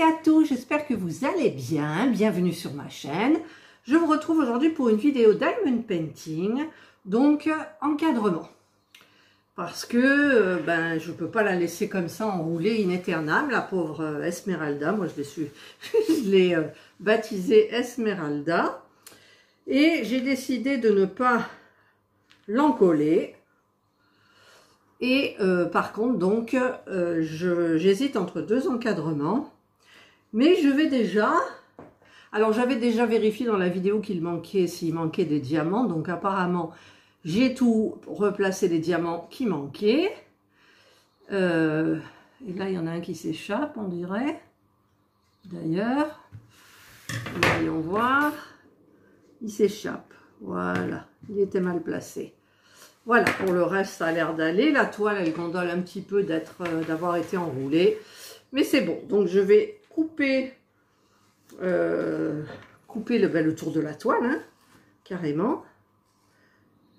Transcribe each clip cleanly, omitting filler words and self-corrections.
et à tous, j'espère que vous allez bien, bienvenue sur ma chaîne. Je vous retrouve aujourd'hui pour une vidéo diamond painting, donc encadrement. Parce que je ne peux pas la laisser comme ça enrouler in aeternam, la pauvre Esmeralda. Moi je l'ai baptisée Esmeralda. Et j'ai décidé de ne pas l'encoller. Et par contre, donc, j'hésite entre deux encadrements. Mais je vais déjà... Alors, j'avais déjà vérifié dans la vidéo qu'il manquait, s'il manquait des diamants. Donc, apparemment, j'ai tout replacé les diamants qui manquaient. Et là, il y en a un qui s'échappe, on dirait. D'ailleurs, voyons voir. Il s'échappe. Voilà, il était mal placé. Voilà, pour le reste, ça a l'air d'aller. La toile, elle gondole un petit peu d'avoir été enroulée. Mais c'est bon. Donc, je vais couper, le tour de la toile, hein, carrément.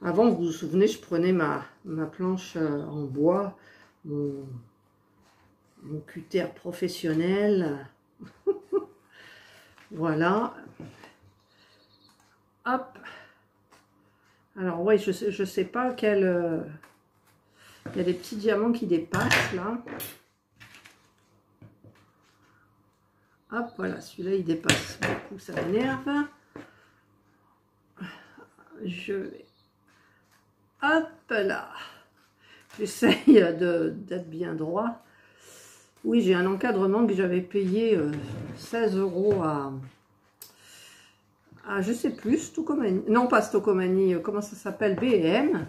Avant, vous vous souvenez, je prenais ma planche en bois, mon cutter professionnel. Voilà. Hop. Alors, ouais, je sais pas quel... il y a des petits diamants qui dépassent, là. Hop, voilà, celui-là, il dépasse beaucoup, ça m'énerve. Je vais... Hop, là. J'essaye d'être bien droit. Oui, j'ai un encadrement que j'avais payé 16 € à je sais plus, Stocomanie, non pas Stocomanie, comment ça s'appelle, B&M.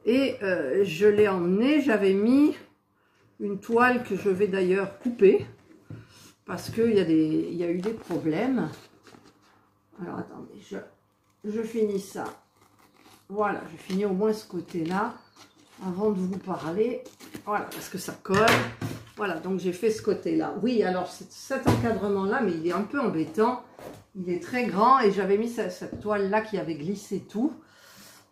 Et je l'ai emmené, j'avais mis une toile que je vais d'ailleurs couper, parce qu'il y a eu des problèmes. Alors attendez, je finis ça. Voilà, je finis au moins ce côté-là, avant de vous parler. Voilà, parce que ça colle. Voilà, donc j'ai fait ce côté-là. Oui, alors cet encadrement-là, mais il est un peu embêtant. Il est très grand et j'avais mis cette toile-là qui avait glissé tout.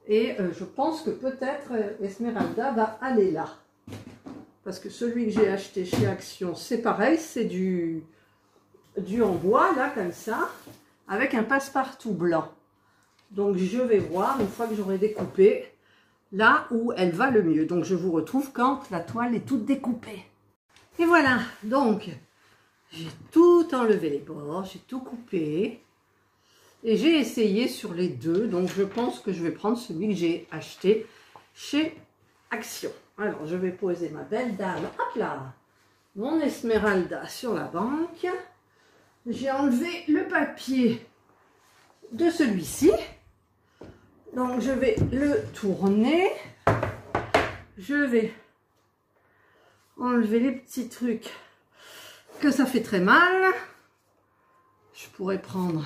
Et je pense que peut-être Esmeralda va aller là. Parce que celui que j'ai acheté chez Action, c'est pareil, c'est du en bois, là, comme ça, avec un passe-partout blanc. Donc je vais voir, une fois que j'aurai découpé, là où elle va le mieux. Donc je vous retrouve quand la toile est toute découpée. Et voilà, donc... j'ai tout enlevé les bords, j'ai tout coupé et j'ai essayé sur les deux. Donc je pense que je vais prendre celui que j'ai acheté chez Action. Alors je vais poser ma belle dame, hop là, mon Esmeralda sur la banque. J'ai enlevé le papier de celui-ci. Donc je vais le tourner. Je vais enlever les petits trucs que ça fait très mal. Je pourrais prendre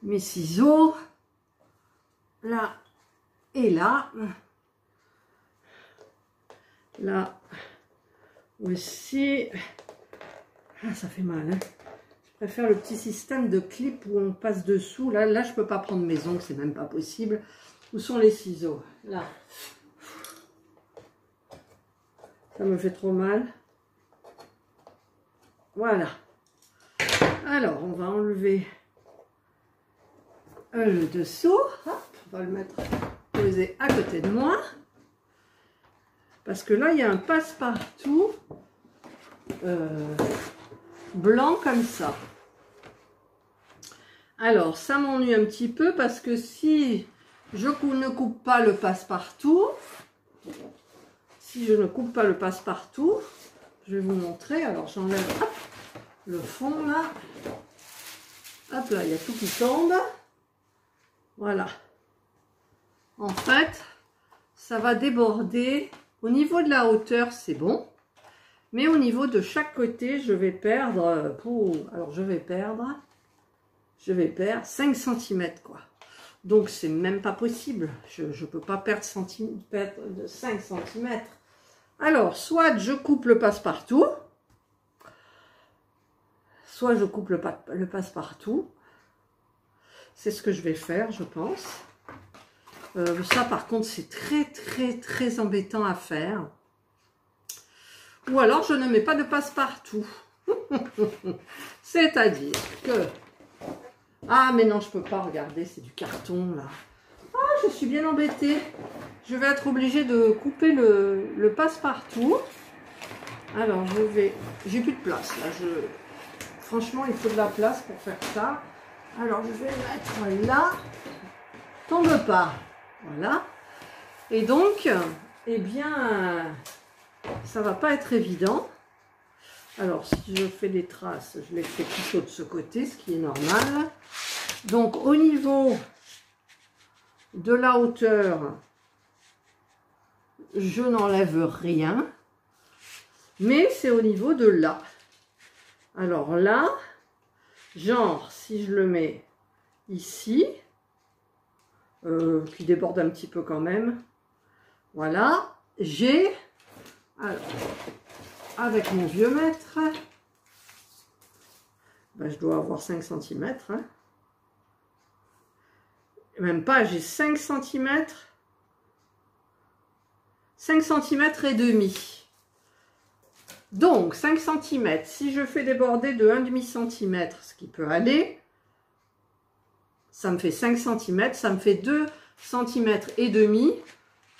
mes ciseaux là et là aussi. Ah, ça fait mal, hein. Je préfère le petit système de clip où on passe dessous. Là je peux pas prendre mes ongles, c'est même pas possible. Où sont les ciseaux? Là, ça me fait trop mal. Voilà. Alors, on va enlever le dessous. Hop, on va le mettre posé à côté de moi. Parce que là, il y a un passe-partout blanc comme ça. Alors, ça m'ennuie un petit peu parce que si je ne coupe pas le passe-partout, je vais vous montrer. Alors, j'enlève le fond là. Hop là, il y a tout qui tombe. Voilà. En fait, ça va déborder. Au niveau de la hauteur, c'est bon. Mais au niveau de chaque côté, je vais perdre... alors, je vais perdre 5 cm, quoi. Donc, c'est même pas possible. Je ne peux pas perdre de 5 cm. Alors, soit je coupe le passe-partout, soit je coupe le passe-partout. C'est ce que je vais faire, je pense. Ça, par contre, c'est très embêtant à faire. Ou alors, je ne mets pas de passe-partout. C'est-à-dire que... Ah, mais non, je peux pas, regarder, c'est du carton, là. Ah, je suis bien embêtée. Je vais être obligée de couper le passe-partout. Alors, je vais... J'ai plus de place, là. Franchement, il faut de la place pour faire ça. Alors, je vais le mettre là. Tombe pas. Voilà. Et donc, eh bien, ça va pas être évident. Alors, si je fais des traces, je les fais plutôt de ce côté, ce qui est normal. Donc, au niveau de la hauteur, je n'enlève rien. Mais c'est au niveau de là. Alors là, genre, si je le mets ici, qui déborde un petit peu quand même, voilà, j'ai, alors, avec mon vieux mètre, ben, je dois avoir 5 cm, hein. Même pas, j'ai 5 cm, 5 cm et demi. Donc, 5 cm, si je fais déborder de 1,5 cm, ce qui peut aller, ça me fait 5 cm, ça me fait 2 cm et demi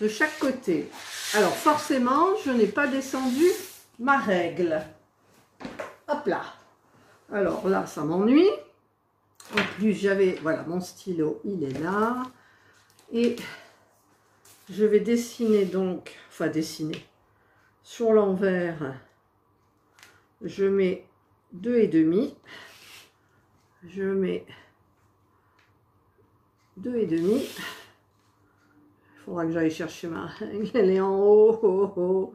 de chaque côté. Alors, forcément, je n'ai pas descendu ma règle. Hop là. Alors là, ça m'ennuie. En plus, j'avais, voilà, mon stylo, il est là. Et je vais dessiner donc, enfin dessiner, sur l'envers. Je mets 2,5, je mets 2,5. Il faudra que j'aille chercher ma règle, elle est en haut, oh, oh.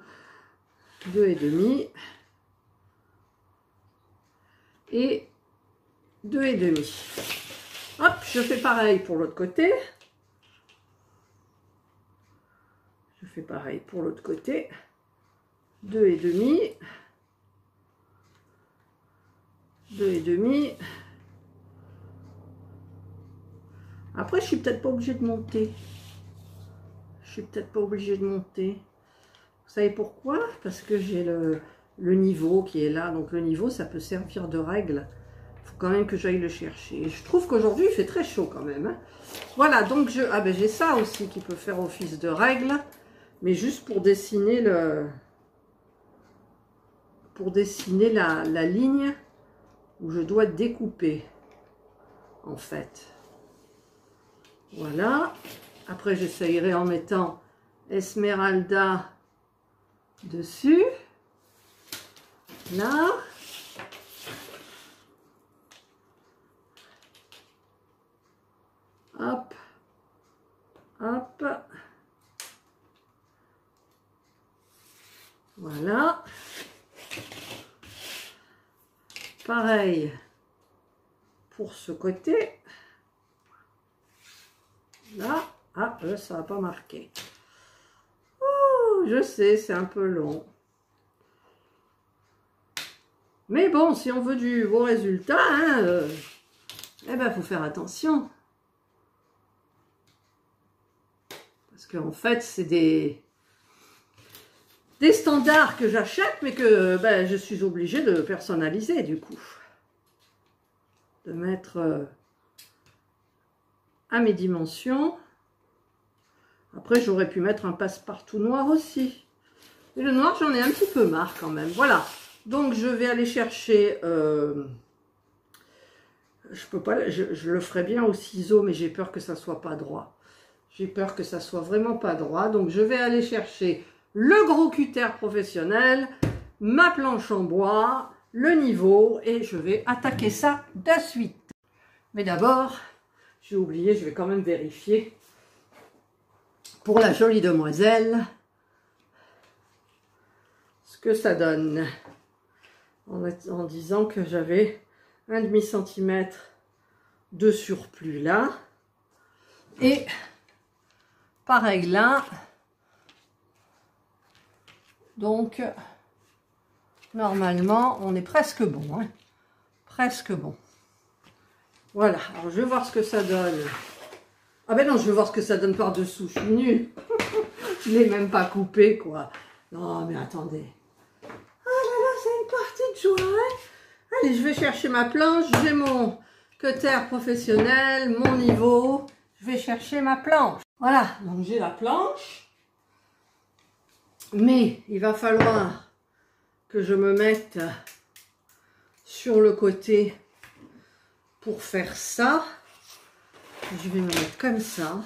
2,5 et 2,5. Hop, je fais pareil pour l'autre côté. Je fais pareil pour l'autre côté. 2,5. 2,5. Après, je suis peut-être pas obligée de monter. Je suis peut-être pas obligée de monter. Vous savez pourquoi? Parce que j'ai le niveau qui est là. Donc le niveau, ça peut servir de règle. Il faut quand même que j'aille le chercher. Je trouve qu'aujourd'hui, il fait très chaud quand même, hein. Voilà, donc ah ben, j'ai ça aussi qui peut faire office de règle. Mais juste pour dessiner la ligne où je dois découper, en fait. Voilà. Après, j'essayerai en mettant Esmeralda dessus. Là. Hop. Hop. Voilà. Pareil pour ce côté. Là. Ah, là, ça va pas marquer. Ouh, je sais, c'est un peu long. Mais bon, si on veut du beau résultat, hein, eh ben, faut faire attention. Parce qu'en fait, c'est des standards que j'achète, mais que ben, je suis obligée de personnaliser, du coup. De mettre à mes dimensions. Après, j'aurais pu mettre un passe-partout noir aussi. Et le noir, j'en ai un petit peu marre quand même. Voilà. Donc, je vais aller chercher... je peux pas... Je le ferai bien au ciseau, mais j'ai peur que ça soit pas droit. J'ai peur que ça soit vraiment pas droit. Donc, je vais aller chercher le gros cutter professionnel, ma planche en bois, le niveau, et je vais attaquer ça de suite. Mais d'abord, j'ai oublié, je vais quand même vérifier pour la jolie demoiselle ce que ça donne, en disant que j'avais 1,5 cm de surplus là, et pareil là. Donc normalement on est presque bon, hein, presque bon. Voilà, alors je vais voir ce que ça donne. Ah ben non, je vais voir ce que ça donne par dessous, je suis nulle. Je l'ai même pas coupé, quoi. Non mais attendez. Ah là là, c'est une partie de toi, hein? Allez, je vais chercher ma planche. J'ai mon cutter professionnel, mon niveau. Je vais chercher ma planche. Voilà, donc j'ai la planche. Mais il va falloir que je me mette sur le côté pour faire ça. Je vais me mettre comme ça.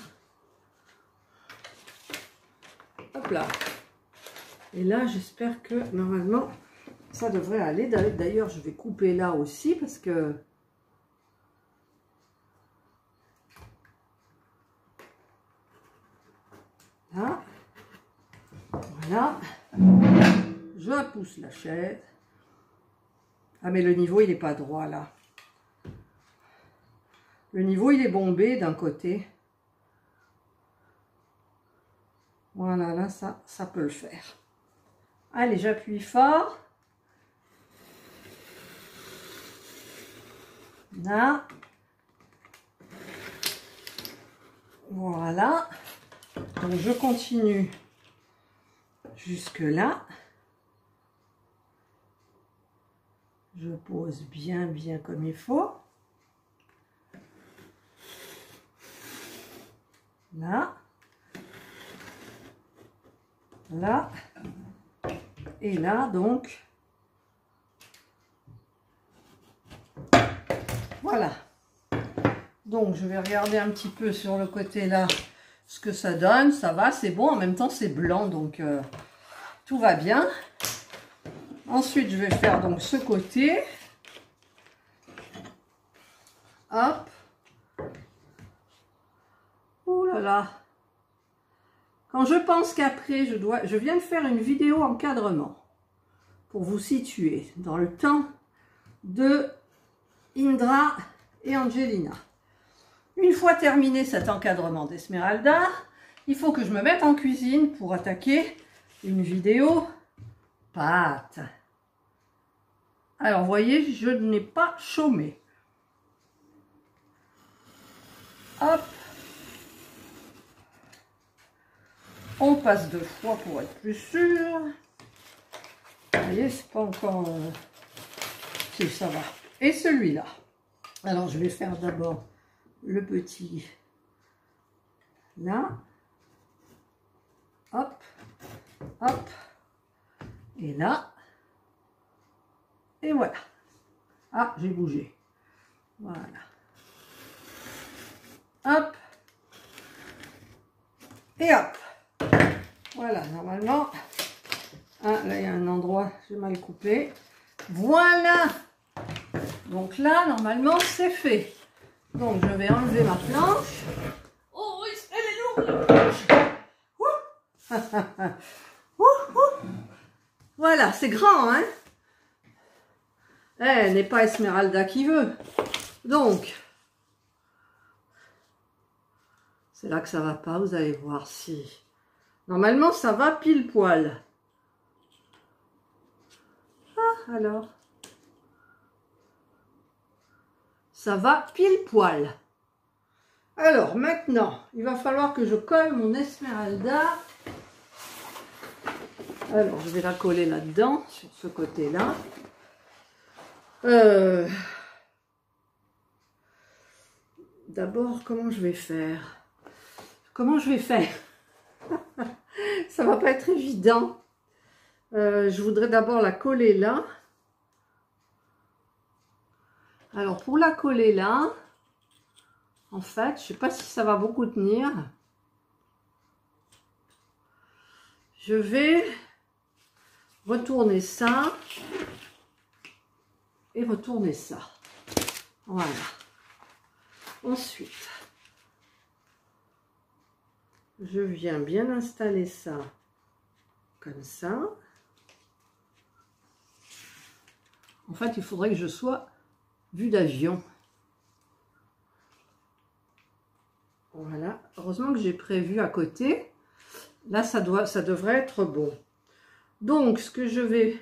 Hop là. Et là, j'espère que normalement, ça devrait aller. D'ailleurs, je vais couper là aussi parce que... Là. Voilà. Je pousse la chaise. Ah, mais le niveau, il n'est pas droit là. Le niveau, il est bombé d'un côté. Voilà, là, ça peut le faire. Allez, j'appuie fort. Là. Voilà. Donc, je continue jusque là. Je pose bien comme il faut. Là. Là. Et là, donc. Voilà. Donc, je vais regarder un petit peu sur le côté là ce que ça donne. Ça va, c'est bon. En même temps, c'est blanc, donc tout va bien. Ensuite, je vais faire donc ce côté. Hop. Oh là là. Quand je pense qu'après, je viens de faire une vidéo encadrement pour vous situer dans le temps de Indra et Angelina. Une fois terminé cet encadrement d'Esmeralda, il faut que je me mette en cuisine pour attaquer une vidéo pâte. Alors, vous voyez, je n'ai pas chômé. Hop. On passe 2 fois pour être plus sûr. Vous voyez, c'est pas encore... Si, ça va. Et celui-là. Alors, je vais faire d'abord le petit là. Hop. Hop. Et là. Et voilà. Ah, j'ai bougé. Voilà. Hop. Et hop. Voilà, normalement. Ah, là, il y a un endroit, j'ai mal coupé. Voilà. Donc là, normalement, c'est fait. Donc, je vais enlever ma planche. Oh oui, elle est lourde, la planche. Voilà, c'est grand, hein. Elle n'est pas Esmeralda qui veut. Donc, c'est là que ça va pas. Vous allez voir si... Normalement, ça va pile poil. Ah, alors. Ça va pile poil. Alors, maintenant, il va falloir que je colle mon Esmeralda. Alors, je vais la coller là-dedans, sur ce côté-là. D'abord, comment je vais faire? Comment je vais faire? Ça va pas être évident. Je voudrais d'abord la coller là. Alors, pour la coller là, en fait, je sais pas si ça va beaucoup tenir. Je vais retourner ça et retourner ça. Voilà. Ensuite, je viens bien installer ça comme ça. En fait, il faudrait que je sois vue d'avion. Voilà. Heureusement que j'ai prévu à côté. Là, ça devrait être bon. Donc, ce que je vais...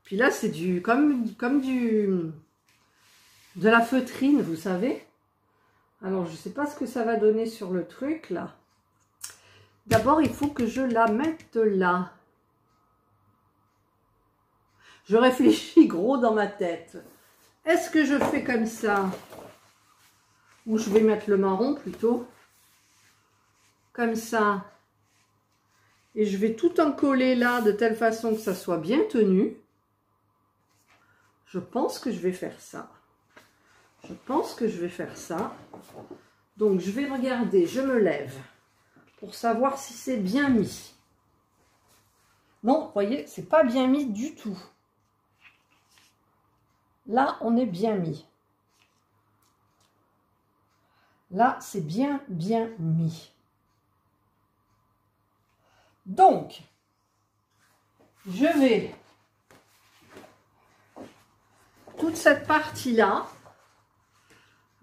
Puis là, c'est du comme de la feutrine, vous savez. Alors, je ne sais pas ce que ça va donner sur le truc, là. D'abord, il faut que je la mette là. Je réfléchis gros dans ma tête. Est-ce que je fais comme ça? Ou je vais mettre le marron plutôt. Comme ça. Et je vais tout encoller là de telle façon que ça soit bien tenu. Je pense que je vais faire ça. Je pense que je vais faire ça. Donc je vais regarder, je me lève pour savoir si c'est bien mis. Non, vous voyez, c'est pas bien mis du tout. Là, on est bien mis. Là, c'est bien mis. Donc, je vais toute cette partie-là.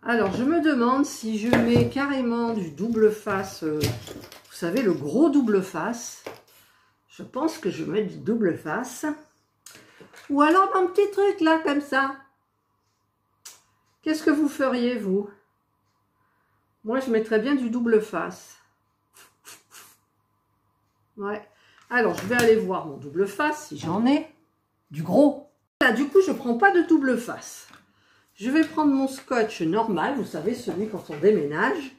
Alors, je me demande si je mets carrément du double face, vous savez, le gros double face. Je pense que je vais mettre du double face. Ou alors un petit truc là, comme ça. Qu'est-ce que vous feriez, vous? Moi, je mettrais bien du double face. Ouais. Alors, je vais aller voir mon double face, si j'en ai. Du gros. Là, du coup, je ne prends pas de double face. Je vais prendre mon scotch normal, vous savez, celui quand on déménage,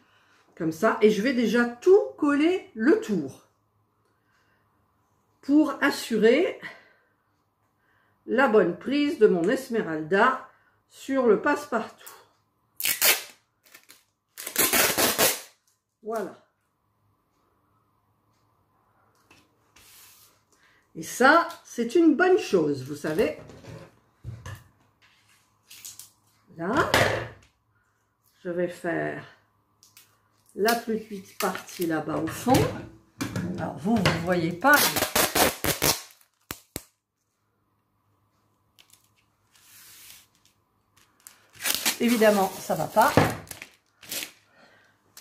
comme ça, et je vais déjà tout coller le tour pour assurer la bonne prise de mon Esmeralda sur le passe-partout. Voilà. Et ça, c'est une bonne chose, vous savez. Là, je vais faire la petite partie là-bas au fond. Alors vous, vous ne voyez pas. Évidemment, ça va pas.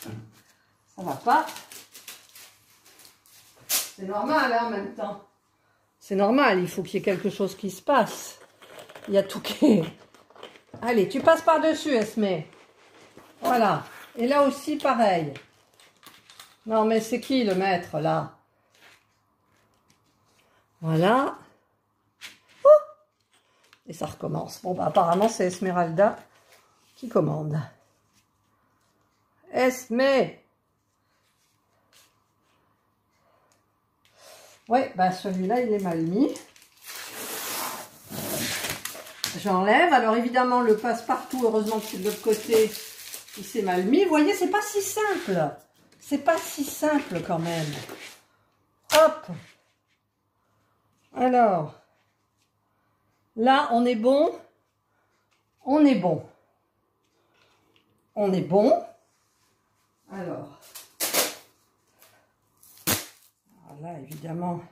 Ça va pas. C'est normal, hein, en même temps. C'est normal, il faut qu'il y ait quelque chose qui se passe. Il y a tout qui est... Allez, tu passes par-dessus, Esmé. Voilà. Et là aussi, pareil. Non, mais c'est qui le maître, là? Voilà. Ouh. Et ça recommence. Bon, bah, apparemment, c'est Esmeralda qui commande. Esmé. Ouais, bah, celui-là, il est mal mis. J'enlève. Alors évidemment, le passe-partout, heureusement que c'est de l'autre côté, il s'est mal mis. Vous voyez, c'est pas si simple. C'est pas si simple quand même. Hop. Alors, là, on est bon. On est bon. On est bon. Alors, là, évidemment,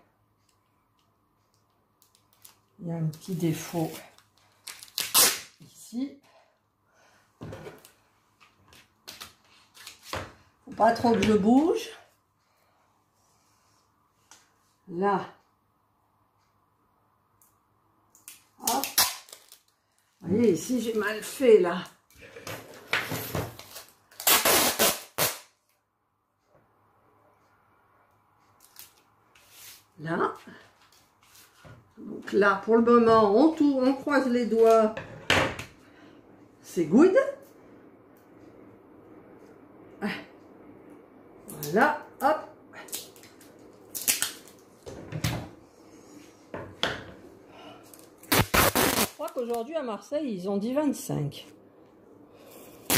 il y a un petit défaut. Ici. Faut pas trop que je bouge. Là. Hop. Vous voyez, ici, j'ai mal fait, là. Là. Donc là, pour le moment, on croise les doigts. C'est good. Voilà, hop. Je crois qu'aujourd'hui à Marseille, ils ont dit 25. De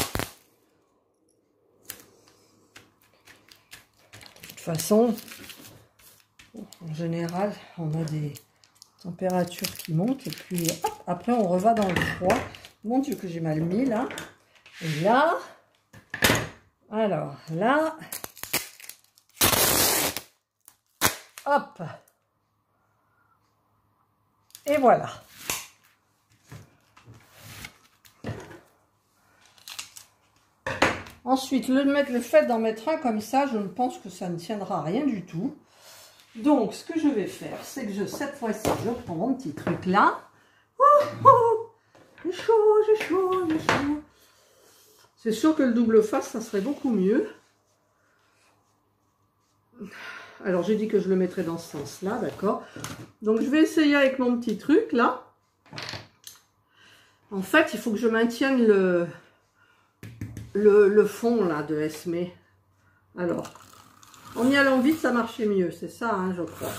toute façon, en général, on a des températures qui montent et puis hop, après on reva dans le froid. Mon Dieu que j'ai mal mis là. Et là. Alors là. Hop. Et voilà. Ensuite, le fait d'en mettre un comme ça, je ne pense que ça ne tiendra à rien du tout. Donc, ce que je vais faire, c'est que cette fois-ci, je prends mon petit truc là. J'ai chaud, j'ai chaud, j'ai chaud. C'est sûr que le double face, ça serait beaucoup mieux. Alors, j'ai dit que je le mettrais dans ce sens-là, d'accord. Donc, je vais essayer avec mon petit truc, là. En fait, il faut que je maintienne le fond là de Esme. Alors, en y allant vite, ça marchait mieux, c'est ça, hein, je crois.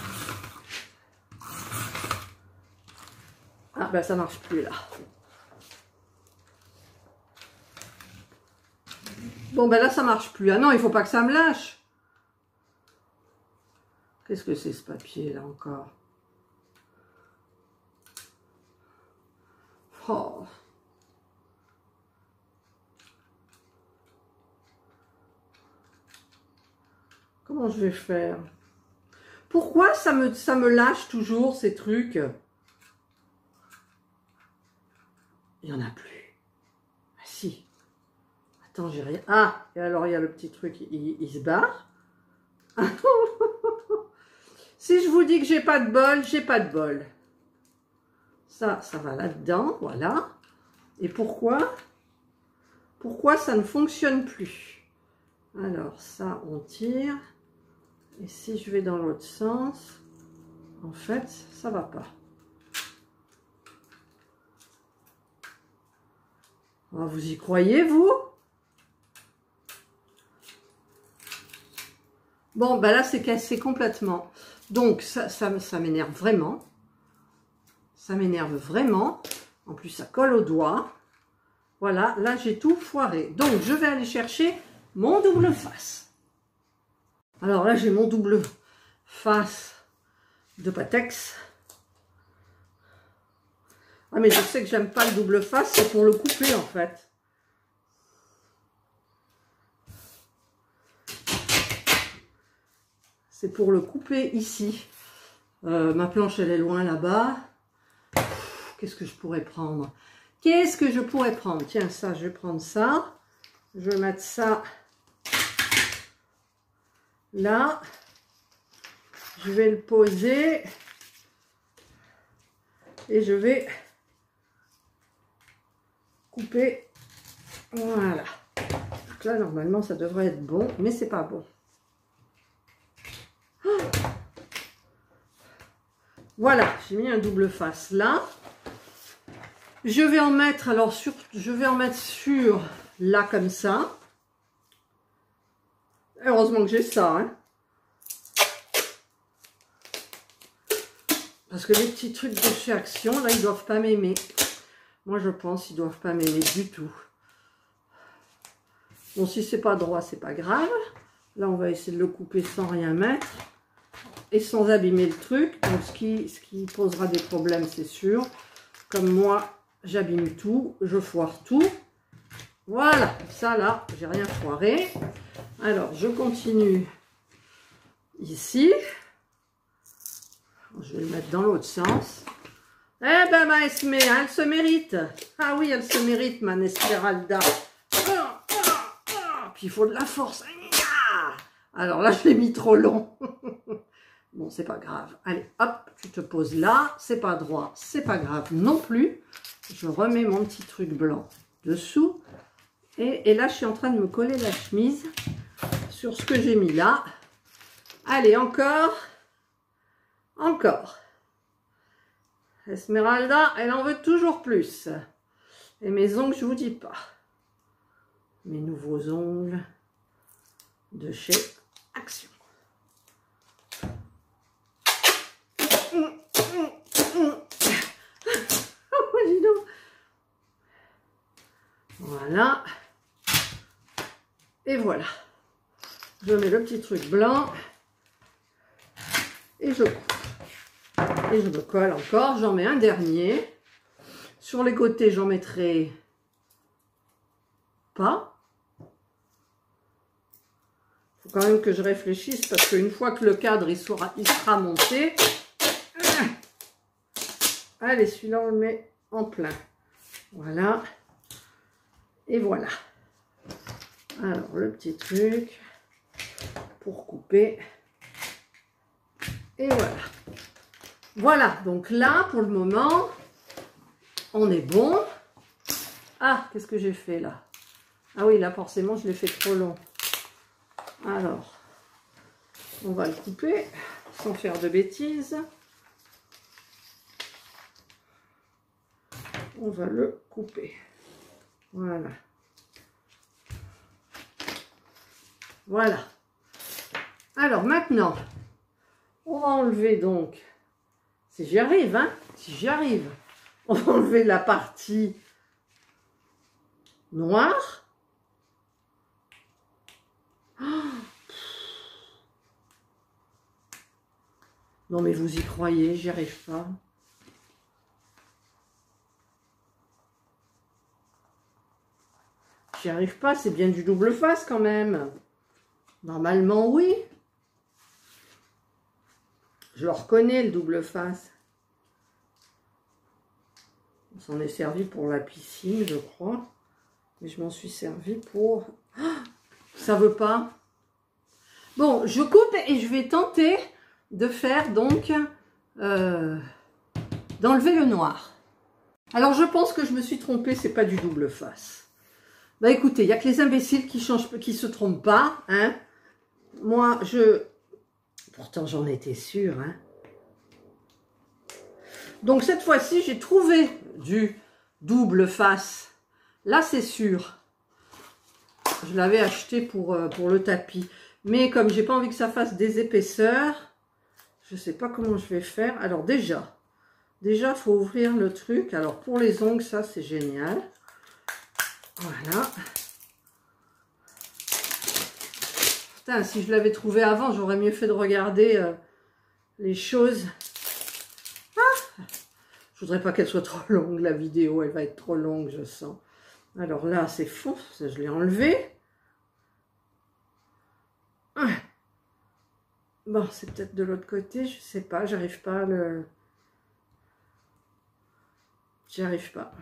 Ah ben ça marche plus là. Bon ben là ça marche plus. Ah non, il faut pas que ça me lâche. Qu'est-ce que c'est ce papier là encore? Oh. Comment je vais faire? Pourquoi ça me lâche toujours ces trucs? Il n'y en a plus. Ah si. Attends, j'ai rien. Ah, et alors il y a le petit truc, il se barre. Si je vous dis que j'ai pas de bol, j'ai pas de bol. Ça va là-dedans, voilà. Et pourquoi? Pourquoi ça ne fonctionne plus? Alors ça, on tire. Et si je vais dans l'autre sens, en fait, ça va pas. Oh, vous y croyez, vous? Bon, ben là, c'est cassé complètement. Donc, ça m'énerve vraiment. Ça m'énerve vraiment. En plus, ça colle au doigt. Voilà, là, j'ai tout foiré. Donc, je vais aller chercher mon double face. Alors là, j'ai mon double face de Patex. Ah, mais je sais que j'aime pas le double face, c'est pour le couper, en fait. C'est pour le couper ici. Ma planche, elle est loin là-bas. Qu'est-ce que je pourrais prendre? Qu'est-ce que je pourrais prendre? Tiens, ça, je vais prendre ça. Je vais mettre ça là. Je vais le poser. Et je vais couper. Voilà. Donc là, normalement, ça devrait être bon, mais c'est pas bon. Voilà, j'ai mis un double face là. Je vais en mettre, alors je vais en mettre sur là comme ça. Heureusement que j'ai ça, hein. Parce que les petits trucs de chez Action, là, ils doivent pas m'aimer. Moi, je pense qu'ils doivent pas m'aimer du tout. Bon, si c'est pas droit, c'est pas grave. Là, on va essayer de le couper sans rien mettre. Et sans abîmer le truc. Donc, ce qui posera des problèmes, c'est sûr. Comme moi, j'abîme tout. Je foire tout. Voilà. Ça, là, j'ai rien foiré. Alors, je continue ici. Je vais le mettre dans l'autre sens. Eh ben, ma Esme, elle se mérite. Ah oui, elle se mérite, ma Esmeralda. Puis, il faut de la force. Alors là, je l'ai mis trop long. Bon, c'est pas grave. Allez, hop, tu te poses là. C'est pas droit, c'est pas grave non plus. Je remets mon petit truc blanc dessous. Et là, je suis en train de me coller la chemise sur ce que j'ai mis là. Allez, encore. Encore. Esmeralda, elle en veut toujours plus. Et mes ongles, je vous dis pas. Mes nouveaux ongles de chez Action. Voilà. Et voilà. Je mets le petit truc blanc. Et je coupe. Et je me colle encore. J'en mets un dernier. Sur les côtés, j'en mettrai pas. Il faut quand même que je réfléchisse parce qu'une fois que le cadre il sera monté. Allez, celui-là, on le met en plein. Voilà. Et voilà. Alors, le petit truc pour couper. Et voilà. Voilà. Donc là, pour le moment, on est bon. Ah, qu'est-ce que j'ai fait là? Ah oui, là, forcément, je l'ai fait trop long. Alors, on va le couper sans faire de bêtises. on va le couper. Voilà. Voilà. Alors maintenant, on va enlever donc, si j'y arrive, hein, si j'y arrive, on va enlever la partie noire. Oh, non mais vous y croyez, j'y arrive pas. J'y arrive pas, c'est bien du double face quand même. Normalement, oui. Je le reconnais, le double face. On s'en est servi pour la piscine, je crois. Mais je m'en suis servi pour... Oh, ça veut pas. Bon, je coupe et je vais tenter de faire donc... d'enlever le noir. Alors, je pense que je me suis trompée, c'est pas du double face. Bah écoutez, il n'y a que les imbéciles qui se trompent pas, hein. Moi, pourtant j'en étais sûre, hein. Donc cette fois-ci, j'ai trouvé du double face. Là, c'est sûr. Je l'avais acheté pour le tapis. Mais comme j'ai pas envie que ça fasse des épaisseurs, je sais pas comment je vais faire. Alors déjà, il faut ouvrir le truc. Alors pour les ongles, ça c'est génial. Voilà. Putain, si je l'avais trouvé avant, j'aurais mieux fait de regarder les choses. Ah, je voudrais pas qu'elle soit trop longue, la vidéo. Elle va être trop longue, je sens. Alors là, c'est faux. Ça, je l'ai enlevé. Ah. Bon, c'est peut-être de l'autre côté. Je sais pas. J'arrive pas à le... J'y arrive pas.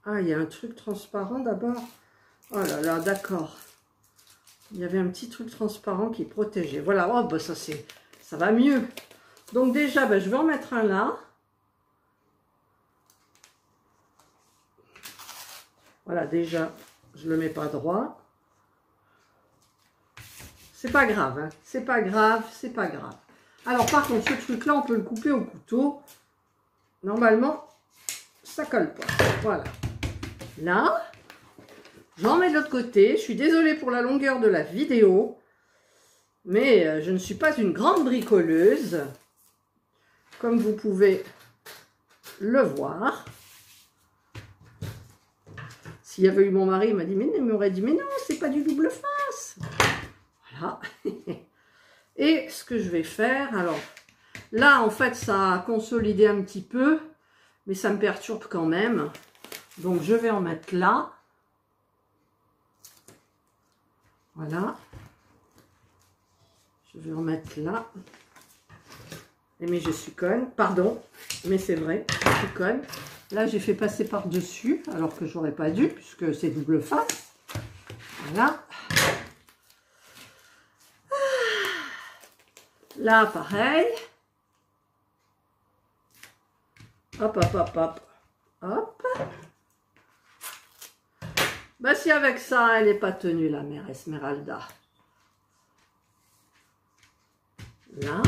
Ah, il y a un truc transparent d'abord. Oh là là, d'accord. Il y avait un petit truc transparent qui protégeait. Voilà, oh, bah ça va mieux. Donc déjà, bah, je vais en mettre un là. Voilà, déjà, je le mets pas droit. C'est pas grave, hein. C'est pas grave, c'est pas grave. Alors par contre, ce truc-là, on peut le couper au couteau. Normalement, ça colle pas. Voilà. Là, j'en mets de l'autre côté. Je suis désolée pour la longueur de la vidéo, mais je ne suis pas une grande bricoleuse, comme vous pouvez le voir. S'il y avait eu mon mari, il m'a dit, mais il m'aurait dit, mais non, c'est pas du double face. Voilà. Et ce que je vais faire, alors, là, en fait, ça a consolidé un petit peu, mais ça me perturbe quand même. Donc, je vais en mettre là. Voilà. Je vais en mettre là. Mais je suis conne. Pardon, mais c'est vrai, je suis conne. Là, j'ai fait passer par-dessus, alors que j'aurais pas dû, puisque c'est double face. Voilà. Là, pareil. Hop, hop, hop, hop. Hop. Bah, si avec ça, elle n'est pas tenue, la mère Esmeralda. Là.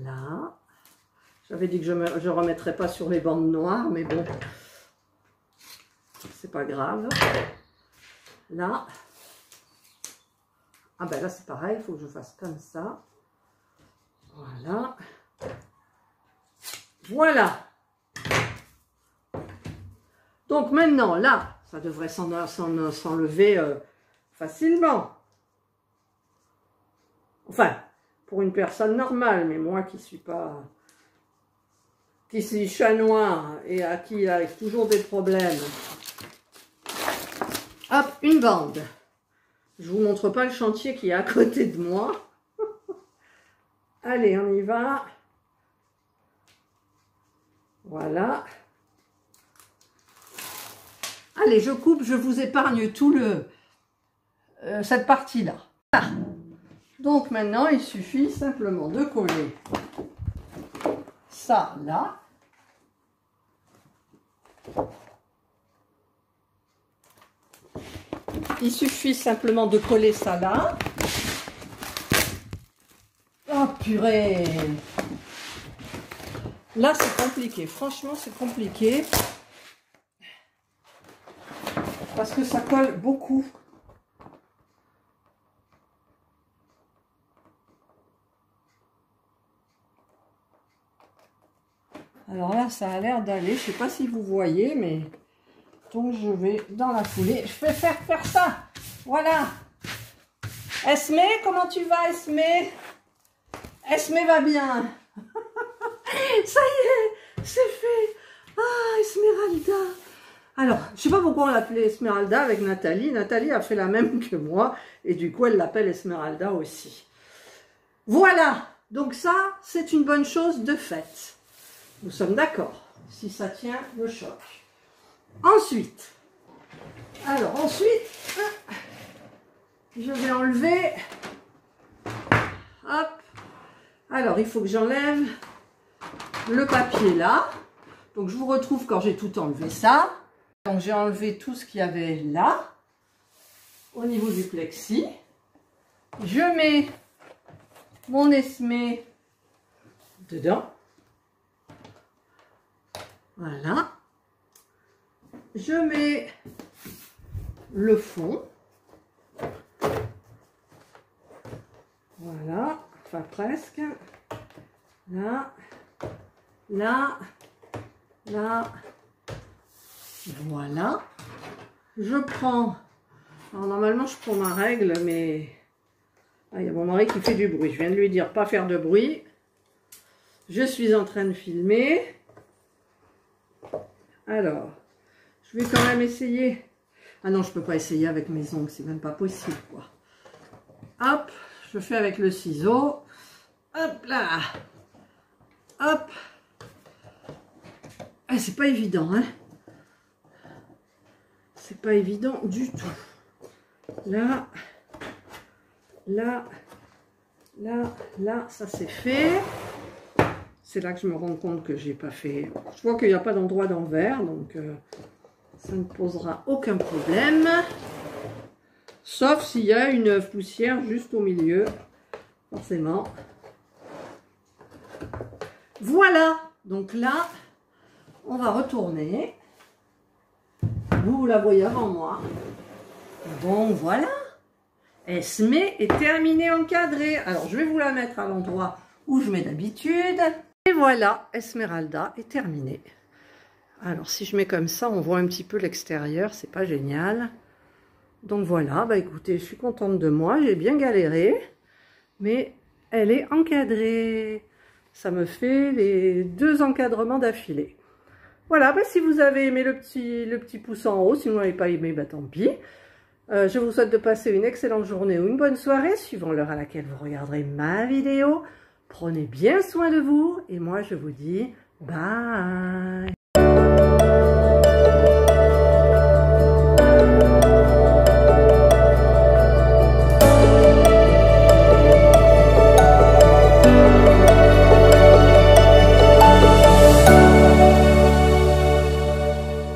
Là. J'avais dit que je ne remettrais pas sur les bandes noires, mais bon. C'est pas grave. Là. Ah ben là, c'est pareil, il faut que je fasse comme ça. Voilà. Voilà. Donc maintenant, là, ça devrait s'enlever facilement. Enfin, pour une personne normale, mais moi qui suis pas... qui suis chat noir et à qui il arrive toujours des problèmes. Hop, une bande. Je vous montre pas le chantier qui est à côté de moi. Allez, on y va. Voilà. Allez, je coupe, je vous épargne tout cette partie-là. Ah. Donc maintenant, il suffit simplement de coller ça là. Il suffit simplement de coller ça là. Oh purée! Là, c'est compliqué. Franchement, c'est compliqué. Parce que ça colle beaucoup. Alors là, ça a l'air d'aller. Je ne sais pas si vous voyez, mais... Donc, je vais dans la foulée. Je vais faire ça. Voilà. Esmé, comment tu vas, Esmé? Esmé va bien. Ça y est, c'est fait. Ah, Esmeralda. Alors, je ne sais pas pourquoi on l'appelait Esmeralda avec Nathalie. Nathalie a fait la même que moi. Et du coup, elle l'appelle Esmeralda aussi. Voilà. Donc ça, c'est une bonne chose de fait. Nous sommes d'accord. Si ça tient le choc. Ensuite, je vais enlever, hop, alors il faut que j'enlève le papier là, donc je vous retrouve quand j'ai tout enlevé ça, donc j'ai enlevé tout ce qu'il y avait là, au niveau du plexi, je mets mon esmé dedans, voilà. Je mets le fond. Voilà, enfin presque. Là, là, là. Voilà. Je prends... Alors normalement je prends ma règle, mais... Ah, il y a mon mari qui fait du bruit. Je viens de lui dire pas faire de bruit. Je suis en train de filmer. Alors... Je vais quand même essayer. Ah non, je peux pas essayer avec mes ongles, c'est même pas possible, quoi. Hop, je fais avec le ciseau. Hop là. Hop. Ah, c'est pas évident, hein. C'est pas évident du tout. Là, là, là, là, ça c'est fait. C'est là que je me rends compte que j'ai pas fait. Je vois qu'il n'y a pas d'endroit d'envers, donc... ça ne posera aucun problème, sauf s'il y a une poussière juste au milieu, forcément. Voilà, donc là, on va retourner. Vous la voyez avant moi. Bon, voilà. Esmé est terminée encadrée. Alors, je vais vous la mettre à l'endroit où je mets d'habitude. Et voilà, Esmeralda est terminée. Alors, si je mets comme ça, on voit un petit peu l'extérieur, c'est pas génial. Donc voilà, bah écoutez, je suis contente de moi, j'ai bien galéré, mais elle est encadrée. Ça me fait les 2 encadrements d'affilée. Voilà, bah si vous avez aimé le petit pouce en haut, si vous n'avez pas aimé, bah tant pis. Je vous souhaite de passer une excellente journée ou une bonne soirée, suivant l'heure à laquelle vous regarderez ma vidéo. Prenez bien soin de vous, et moi je vous dis bye.